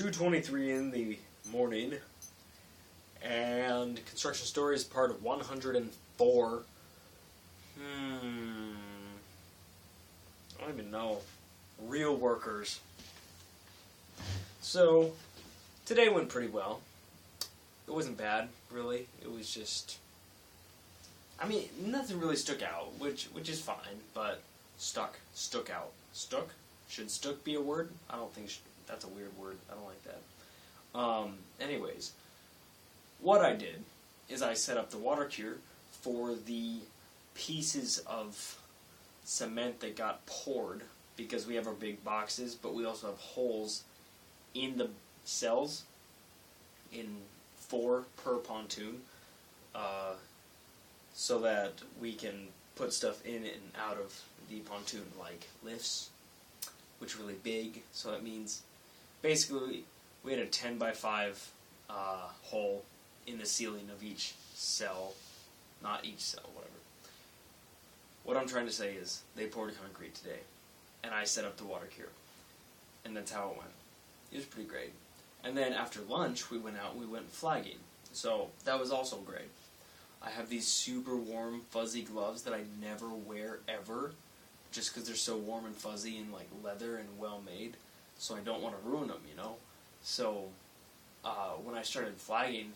2:23 in the morning, and Construction Stories part 104. I don't even know. Real workers. So, today went pretty well. It wasn't bad, really. It was just... nothing really stuck out, which is fine, but stuck out. Stuck? Should stuck be a word? I don't think that's a weird word. I don't like that. Anyways, what I did is I set up the water cure for the pieces of cement that got poured, because we have our big boxes, but we also have holes in the cells, in 4 per pontoon, so that we can put stuff in and out of the pontoon, like lifts, which are really big. So that means basically we had a 10 by 5 hole in the ceiling of each cell, not each cell, whatever. What I'm trying to say is they poured concrete today, and I set up the water cure, and that's how it went. It was pretty great. And then after lunch, we went out and we went flagging, so that was also great. I have these super warm, fuzzy gloves that I never wear ever, just because they're so warm and fuzzy and like leather and well made, so I don't want to ruin them, you know? So when I started flagging,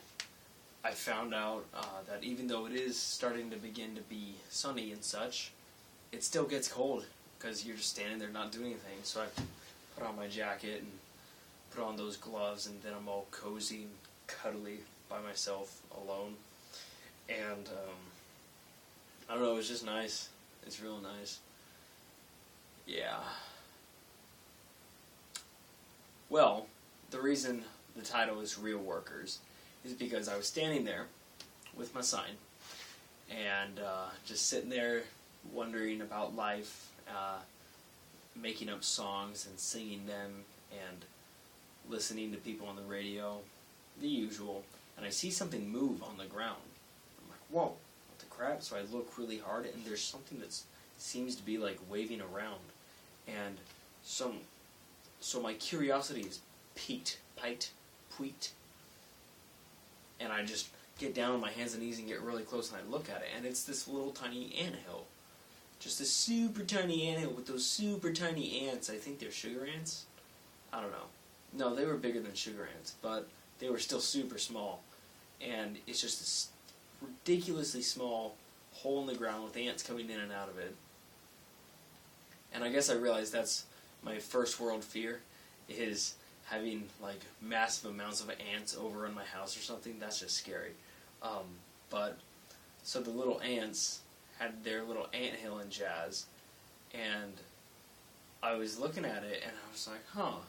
I found out that even though it is starting to begin to be sunny and such, it still gets cold, because you're just standing there not doing anything. So I put on my jacket and put on those gloves, and then I'm all cozy and cuddly by myself, alone. And I don't know, it was just nice. It's real nice. Yeah. Well, the reason the title is Real Workers is because I was standing there with my sign and just sitting there wondering about life, making up songs and singing them and listening to people on the radio, the usual. And I see something move on the ground. I'm like, whoa, what the crap? So I look really hard, and there's something that seems to be like waving around. And so my curiosity is piqued. And I just get down on my hands and knees and get really close, and I look at it, and it's this little tiny anthill. Just a super tiny anthill with those super tiny ants. I think they're sugar ants? I don't know. No, they were bigger than sugar ants, but they were still super small. And it's just this ridiculously small hole in the ground with ants coming in and out of it. And I guess I realized that's my first world fear, is having like massive amounts of ants over in my house or something. That's just scary. But so the little ants had their little anthill and jazz, and I was looking at it and I was like, huh.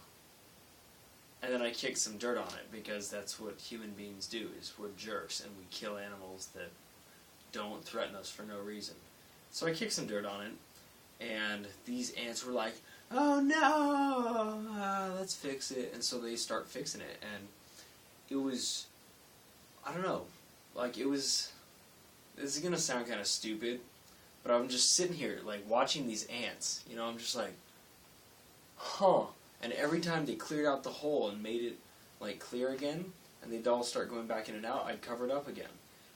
And then I kicked some dirt on it, because that's what human beings do, is we're jerks and we kill animals that don't threaten us for no reason. So I kicked some dirt on it, and these ants were like, oh no, let's fix it. And so they start fixing it, and it was, I don't know, like it was, this is going to sound kind of stupid, but I'm just sitting here, like, watching these ants, you know, I'm just like, huh. And every time they cleared out the hole and made it, like, clear again, and they'd all start going back in and out, I'd cover it up again.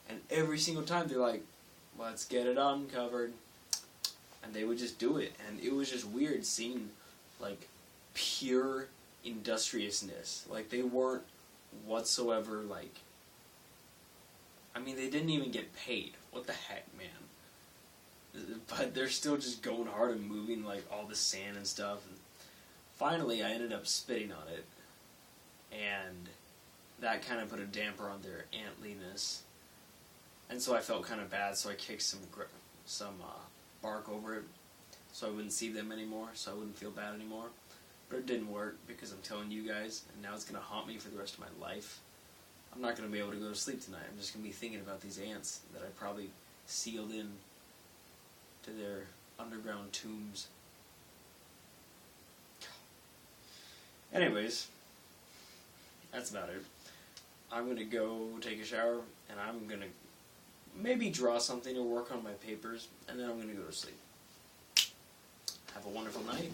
And every single time they're like, let's get it uncovered. And they would just do it, and it was just weird seeing, like, pure industriousness. Like, they weren't whatsoever, like, they didn't even get paid. What the heck, man? But they're still just going hard and moving, like, all the sand and stuff. And finally, I ended up spitting on it, and that kind of put a damper on their antliness. And so I felt kind of bad, so I kicked some bark over it, so I wouldn't see them anymore, so I wouldn't feel bad anymore. But it didn't work, because I'm telling you guys, and now it's going to haunt me for the rest of my life. I'm not going to be able to go to sleep tonight. I'm just going to be thinking about these ants that I probably sealed in to their underground tombs. Anyways, that's about it. I'm going to go take a shower, and I'm going to maybe draw something or work on my papers, and then I'm going to go to sleep. Have a wonderful night.